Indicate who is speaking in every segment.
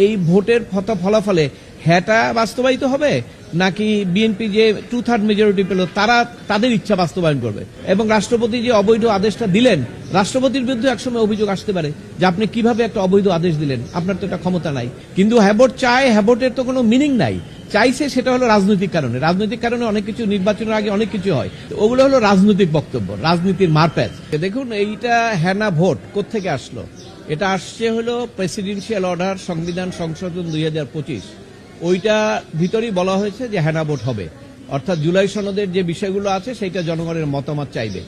Speaker 1: এই ভোটের ফলাফলে হ্যাঁটা বাস্তবায়িত হবে নাকি বিএনপি যে 2/3 মেজরিটি পেল তারা তাদের ইচ্ছা বাস্তবায়ন করবে? এবং রাষ্ট্রপতি যে অবৈধ আদেশটা দিলেন, রাষ্ট্রপতির বিরুদ্ধে একসময় অভিযোগ আসতে পারে যে আপনি কিভাবে একটা অবৈধ আদেশ দিলেন, আপনার তো এটা ক্ষমতা নাই। কিন্তু হ্যাভোট চায়, হ্যাভোটের তো কোনো মিনিং নাই। চাইছে সেটা হলো রাজনৈতিক কারণে। রাজনৈতিক কারণে অনেক কিছু, নির্বাচনের আগে অনেক কিছু হয়, ওগুলো হলো রাজনৈতিক বক্তব্য, রাজনীতির মারপ্যাচ। দেখুন, এইটা হ্যানা ভোট কোত্থেকে আসলো? এটা আসছে হলো প্রেসিডেন্সিয়াল অর্ডার, সংবিধান সংশোধন 2025। ওইটা ভিতরেই বলা হয়েছে যে হ্যানা ভোট হবে, অর্থাৎ জুলাই সনদের যে বিষয়গুলো আছে সেইটা জনগণের মতামত চাইবে।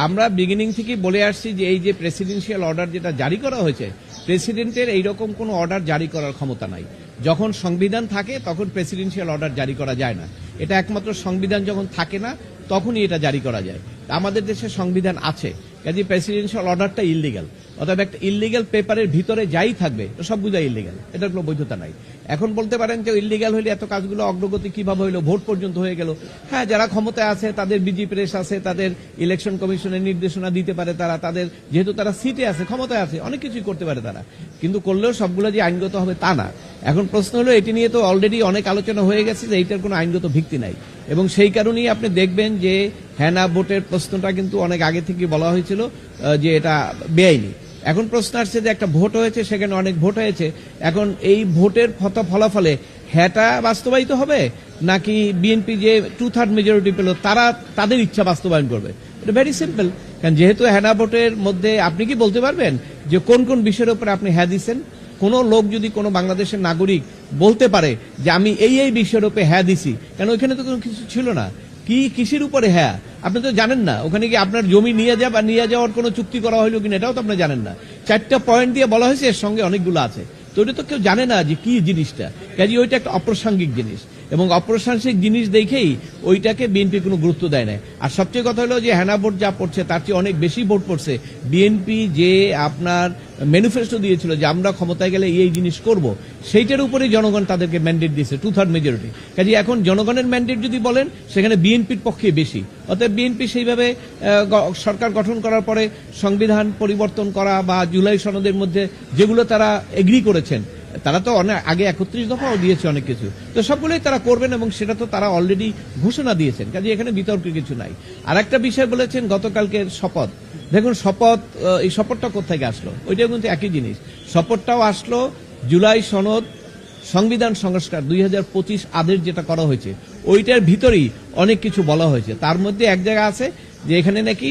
Speaker 1: আমরা বিগিনিং থেকে বলে আসছি যে এই যে প্রেসিডেন্সিয়াল অর্ডার যেটা জারি করা হয়েছে, প্রেসিডেন্টের এইরকম কোনো অর্ডার জারি করার ক্ষমতা নাই। যখন সংবিধান থাকে তখন প্রেসিডেন্সিয়াল অর্ডার জারি করা যায় না। এটা একমাত্র সংবিধান যখন থাকে না তখনই এটা জারি করা যায়। আমাদের দেশে সংবিধান আছে, কাজে প্রেসিডেন্সিয়াল অর্ডারটা ইললিগাল। অর্থাৎ একটা ইললিগাল পেপারের ভিতরে যাই থাকবে সবগুলো ইললিগাল, এটার কোনো বৈধতা নাই। এখন বলতে পারেন যে ইললিগাল হইলে এত কাজগুলো অগ্রগতি কিভাবে হইলো, ভোট পর্যন্ত হয়ে গেল। হ্যাঁ, যারা ক্ষমতায় আছে তাদের বিজি প্রেস আছে, তাদের ইলেকশন কমিশনের নির্দেশনা দিতে পারে, তাদের যেহেতু তারা সিটে আছে, ক্ষমতায় আছে, অনেক কিছুই করতে পারে তারা, কিন্তু করলেও সবগুলো যে আইনগত হবে তা না। এখন প্রশ্ন হলো, এটি নিয়ে তো অলরেডি অনেক আলোচনা হয়ে গেছে যে এইটার কোনো আইনগত ভিত্তি নাই, এবং সেই কারণেই আপনি দেখবেন যে হ্যানা ভোটের প্রশ্নটা কিন্তু অনেক আগে থেকে বলা হয়েছিল যে এটা বেআইনি। এখন প্রশ্ন আসছে যে একটা ভোট হয়েছে, সেখানে অনেক ভোট হয়েছে, এখন এই ভোটের ফলাফলে হ্যাঁটা বাস্তবায়িত হবে নাকি বিএনপি যে 2/3 মেজরিটি পেল তারা তাদের ইচ্ছা বাস্তবায়ন করবে? এটা ভেরি সিম্পল। কারণ যেহেতু হ্যানা ভোটের মধ্যে আপনি কি বলতে পারবেন যে কোন কোন বিষয়ের উপরে আপনি হ্যাঁ দিচ্ছেন? কোন লোক যদি কোনো বাংলাদেশের নাগরিক বলতে পারে যে আমি এই বিষয়ের উপরে হ্যাঁ দিছি, কারণ ওইখানে তো কোনো কিছু ছিল না। কি কিসের উপরে হ্যাঁ আপনি তো জানেন না। ওখানে কি আপনার জমি নিয়ে যাওয়ার কোনো চুক্তি করা হলো কিনা এটাও তো আপনি জানেন না। 4টা পয়েন্ট দিয়ে বলা হয়েছে, এর সঙ্গে অনেকগুলো আছে, তো ওটা তো কেউ জানে না যে কি জিনিসটা। কাজে ওইটা একটা অপ্রাসঙ্গিক জিনিস, এবং অপ্রাসঙ্গিক জিনিস দেখেই ওইটাকে বিএনপি কোনো গুরুত্ব দেয় না। আর সবচেয়ে কথা হলো যে হ্যানা ভোট যা পড়ছে তার চেয়ে অনেক বেশি ভোট পড়ছে বিএনপি যে আপনার ম্যানিফেস্টো দিয়েছিল যে আমরা ক্ষমতায় গেলে এই জিনিস করব, সেইটার উপরেই জনগণ তাদেরকে ম্যান্ডেট দিয়েছে 2/3 মেজরিটি। কাজে এখন জনগণের ম্যান্ডেট যদি বলেন, সেখানে বিএনপির পক্ষে বেশি। অর্থাৎ বিএনপি সেইভাবে সরকার গঠন করার পরে সংবিধান পরিবর্তন করা বা জুলাই সনদের মধ্যে যেগুলো তারা এগ্রি করেছেন, তারা তো অনেক আগে 31 দফাও দিয়েছে অনেক কিছু, তো সবগুলোই তারা করবেন, এবং সেটা তো তারা অলরেডি ঘোষণা দিয়েছেন। কাজে এখানে বিতর্কের কিছু নাই। আর একটা বিষয় বলেছেন গতকালকের শপথ। দেখুন, এই শপথটা কোথেকে আসলো? ওইটাও কিন্তু একই জিনিস। শপথটাও আসলো জুলাই সনদ, সংবিধান সংস্কার 2025 আদেশ যেটা করা হয়েছে, ওইটার ভিতরেই অনেক কিছু বলা হয়েছে। তার মধ্যে এক জায়গা আছে যে এখানে নাকি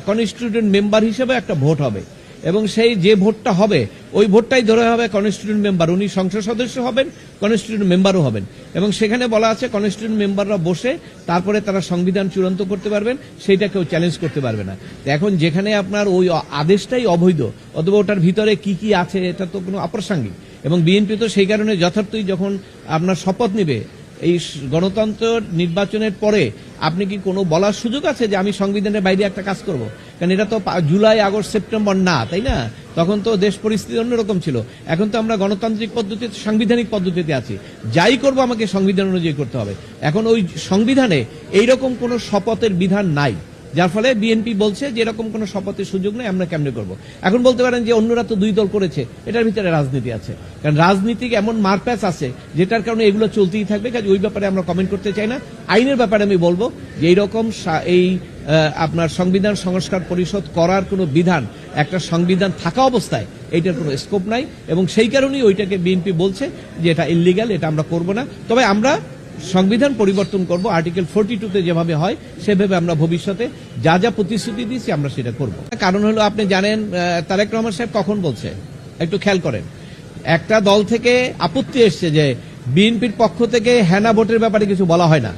Speaker 1: কনস্টিটিউয়েন্ট মেম্বার হিসেবে একটা ভোট হবে, এবং সেই যে ভোটটা হবে ওই ভোটটাই ধরে হবে কনস্টিটিউয়েন্ট মেম্বার। উনি সংসদ সদস্য হবেন, কনস্টিটিউয়েন্ট মেম্বারও হবেন, এবং সেখানে বলা আছে কনস্টিটিউয়েন্ট মেম্বাররা বসে তারপরে তারা সংবিধান চূড়ান্ত করতে পারবেন, সেইটা কেউ চ্যালেঞ্জ করতে পারবে না। এখন যেখানে আপনার ওই আদেশটাই অবৈধ, অথবা ওটার ভিতরে কি কি আছে এটা তো কোনো অপ্রাসঙ্গিক। এবং বিএনপি তো সেই কারণে যথার্থই যখন আপনার শপথ নেবে এই গণতন্ত্র নির্বাচনের পরে, আপনি কি কোনো বলার সুযোগ আছে যে আমি সংবিধানের বাইরে একটা কাজ করব? কারণ এটা তো জুলাই, আগস্ট, সেপ্টেম্বর না, তাই না? তখন তো দেশ পরিস্থিতি অন্যরকম ছিল। এখন তো আমরা গণতান্ত্রিক পদ্ধতিতে, সাংবিধানিক পদ্ধতিতে আছি। যাই করব আমাকে সংবিধান অনুযায়ী করতে হবে। এখন ওই সংবিধানে এইরকম কোনো শপথের বিধান নাই, যার ফলে বিএনপি বলছে যে এরকম কোনো শপথের সুযোগ নেই, আমরা কেমনে করব? এখন বলতে পারেন যে অন্যরা তো 2 দল করেছে, এটার ভিতরে রাজনীতি আছে। কারণ রাজনীতিক এমন মারপ্যাচ আছে যেটার কারণে এগুলো চলতেই থাকবে। কাজে ওই ব্যাপারে আমরা কমেন্ট করতে চাই না। আইনের ব্যাপারে আমি বলবো যে এইরকম আপনার সংবিধান সংস্কার পরিষদ করার কোনো বিধান, একটা সংবিধান থাকা অবস্থায় এইটার কোনো স্কোপ নাই, এবং সেই কারণেই ওইটাকে বিএনপি বলছে যে এটা ইললিগাল, এটা আমরা করব না। তবে আমরা সংবিধান পরিবর্তন করব, আর্টিকেল 42-তে যেভাবে হয় সেভাবে আমরা ভবিষ্যতে যা যা প্রতিশ্রুতি দিয়েছি আমরা সেটা করব। কারণ হলো, আপনি জানেন তারেক রহমান সাহেব কখন বলছে, একটু খেয়াল করেন। একটা দল থেকে আপত্তি এসছে যে বিএনপির পক্ষ থেকে হ্যানা ভোটের ব্যাপারে কিছু বলা হয় না।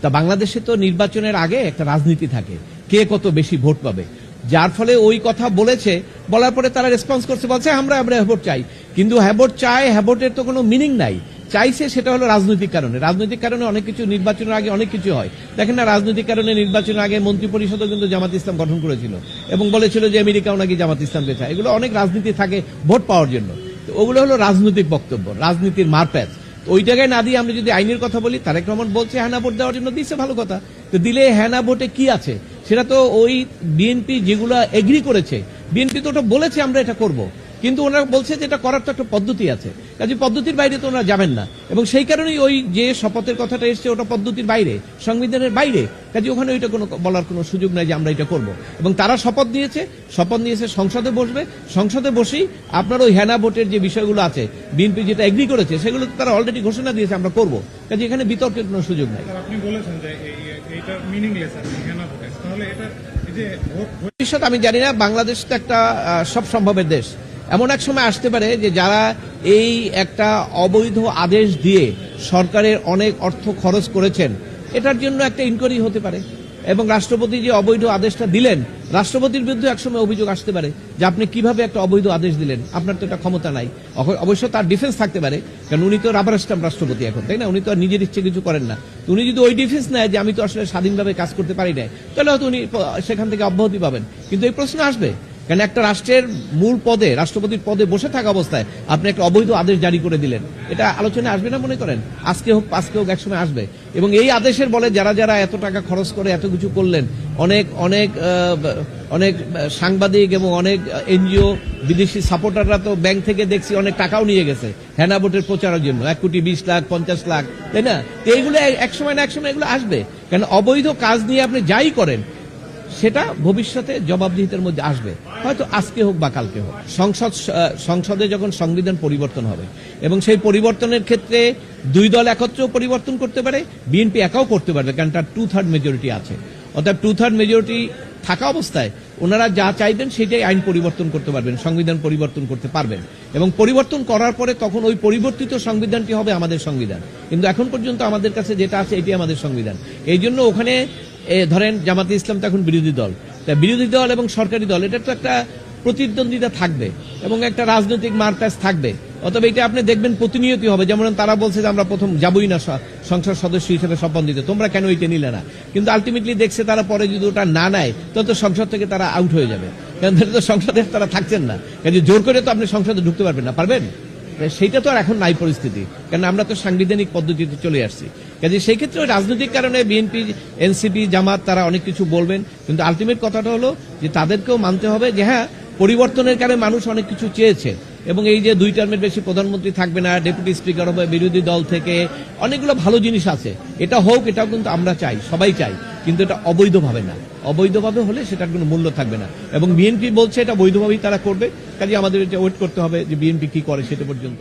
Speaker 1: তা বাংলাদেশে তো নির্বাচনের আগে একটা রাজনীতি থাকে, কে কত বেশি ভোট পাবে, যার ফলে ওই কথা বলেছে, বলার পরে তারা রেসপন্স করছে, বলছে আমরা হ্যাভোট চাই। কিন্তু হ্যাভোট চায়, হ্যাভোটের তো কোনো মিনিং নাই। চাইছে সেটা হলো রাজনৈতিক কারণে। রাজনৈতিক কারণে অনেক কিছু, নির্বাচনের আগে অনেক কিছু হয়। দেখেন না, রাজনৈতিক কারণে নির্বাচনের আগে মন্ত্রী পরিষদও কিন্তু জামাত ইসলাম গঠন করেছিল, এবং বলেছিল যে আমেরিকাও নাকি জামাত ইসলামকে চায়। এগুলো অনেক রাজনীতি থাকে ভোট পাওয়ার জন্য। ওগুলো হলো রাজনৈতিক বক্তব্য, রাজনীতির মারপ্যাচ। ওই জায়গায় না দিয়ে আমরা যদি আইনের কথা বলি, তারেক রহমান বলছে হ্যানা ভোট দেওয়ার জন্য, দিচ্ছে, ভালো কথা। তো দিলে হ্যানা ভোটে কি আছে? সেটা তো ওই বিএনপি যেগুলো এগ্রি করেছে, বিএনপি তো ওটা বলেছে আমরা এটা করব। কিন্তু ওনারা বলছে যে এটা করার তো একটা পদ্ধতি আছে, কাজে পদ্ধতির বাইরে তো ওনারা যাবেন না, এবং সেই কারণেই ওই যে শপথের কথাটা এসছে ওটা পদ্ধতির বাইরে, সংবিধানের বাইরে, কাজে ওখানে ওইটা কোনো বলার কোনো সুযোগ নাই যে আমরা এটা করব। এবং তারা শপথ নিয়েছে সংসদে বসবে, সংসদে বসেই আপনার ওই হেনা ভোটের যে বিষয়গুলো আছে বিএনপি যেটা এগ্রি করেছে সেগুলো তো তারা অলরেডি ঘোষণা দিয়েছে আমরা করব, কাজে এখানে বিতর্কের কোনো সুযোগ নাই।
Speaker 2: আপনি বলেছেন যে এইটা মিনিংলেস আছে হেনা ভোটে, তাহলে এটা এই যে
Speaker 1: ভবিষ্যৎ আমি জানি না, বাংলাদেশ তো একটা সব সম্ভবের দেশ, এমন এক সময় আসতে পারে যে যারা এই একটা অবৈধ আদেশ দিয়ে সরকারের অনেক অর্থ খরচ করেছেন এটার জন্য একটা ইনকোয়ারি হতে পারে, এবং রাষ্ট্রপতি যে অবৈধ আদেশটা দিলেন রাষ্ট্রপতির বিরুদ্ধে একসময় অভিযোগ আসতে পারে যে আপনি কিভাবে একটা অবৈধ আদেশ দিলেন, আপনার তো এটা ক্ষমতা নাই। অবশ্য তার ডিফেন্স থাকতে পারে, কারণ উনি তো রাবার স্ট্যাম্প রাষ্ট্রপতি এখন, তাই না, উনি তো আর নিজের ইচ্ছে কিছু করেন না। উনি যদি ওই ডিফেন্স নেয় যে আমি তো আসলে স্বাধীনভাবে কাজ করতে পারি না, তাহলে হয়তো উনি সেখান থেকে অব্যাহতি পাবেন। কিন্তু এই প্রশ্ন আসবে, কারণ একটা রাষ্ট্রের মূল পদে, রাষ্ট্রপতির পদে বসে থাকা অবস্থায় আপনি একটা অবৈধ আদেশ জারি করে দিলেন, এটা আলোচনায় আসবে না মনে করেন? আজকে হোক আজকে হোক একসময় আসবে, এবং এই আদেশের বলে যারা যারা এত টাকা খরচ করে এত কিছু করলেন, অনেক অনেক অনেক সাংবাদিক এবং অনেক এনজিও, বিদেশি সাপোর্টাররা তো ব্যাংক থেকে দেখছি অনেক টাকাও নিয়ে গেছে হেনা ভোটের প্রচারের জন্য, 1,20,00,000 50 লাখ, তাই না? তো এইগুলো একসময় না একসময় এগুলো আসবে, কারণ অবৈধ কাজ নিয়ে আপনি যাই করেন সেটা ভবিষ্যতে জবাবদিহিতার মধ্যে আসবে, হয়তো আজকে হোক বা কালকে হোক। সংসদে যখন সংবিধান পরিবর্তন হবে এবং সেই পরিবর্তনের ক্ষেত্রে দুই দল একত্রেও পরিবর্তন করতে পারে, বিএনপি একাও করতে পারবে, কারণ তার 2/3 মেজরিটি আছে। অর্থাৎ 2/3 মেজরিটি থাকা অবস্থায় ওনারা যা চাইবেন সেটাই আইন পরিবর্তন করতে পারবেন, সংবিধান পরিবর্তন করতে পারবেন, এবং পরিবর্তন করার পরে তখন ওই পরিবর্তিত সংবিধানটি হবে আমাদের সংবিধান। কিন্তু এখন পর্যন্ত আমাদের কাছে যেটা আছে এটি আমাদের সংবিধান। এই জন্য ওখানে ধরেন জামাতে ইসলাম তো এখন বিরোধী দল, তা বিরোধী দল এবং সরকারি দল এটা তো একটা প্রতিদ্বন্দ্বিতা থাকবে এবং একটা রাজনৈতিক মারপ্যাচ থাকবে। অতএব এটা আপনি দেখবেন প্রতিনিয়ত হবে, যেমন তারা বলছে যে আমরা প্রথম যাবই না সংসদ সদস্য হিসেবে শপথ দিতে, তোমরা কেন ওইটা নিলে না, কিন্তু আলটিমেটলি দেখছে তারা পরে যদি ওটা না নেয় তো সংসদ থেকে তারা আউট হয়ে যাবে, কারণ তো সংসদে তারা থাকছেন না, কাজে জোর করে তো আপনি সংসদে ঢুকতে পারবেন না, পারবেন? সেইটা তো আর এখন নাই পরিস্থিতি, কারণ আমরা তো সাংবিধানিক পদ্ধতিতে চলে আসছি। কাজে সেই ক্ষেত্রে রাজনৈতিক কারণে বিএনপি, এনসিপি, জামাত তারা অনেক কিছু বলবেন, কিন্তু আলটিমেট কথাটা হলো যে তাদেরকেও মানতে হবে যে হ্যাঁ পরিবর্তনের কারণে মানুষ অনেক কিছু চেয়েছে, এবং এই যে 2 টার্মের বেশি প্রধানমন্ত্রী থাকবে না, ডেপুটি স্পিকার হবে বিরোধী দল থেকে, অনেকগুলো ভালো জিনিস আছে, এটা হোক, এটাও কিন্তু আমরা চাই, সবাই চাই, কিন্তু এটা অবৈধভাবে না। অবৈধভাবে হলে সেটার কোনো মূল্য থাকবে না, এবং বিএনপি বলছে এটা বৈধভাবেই তারা করবে, কাজে আমাদের এটা ওয়েট করতে হবে যে বিএনপি কি করে সেটা পর্যন্ত।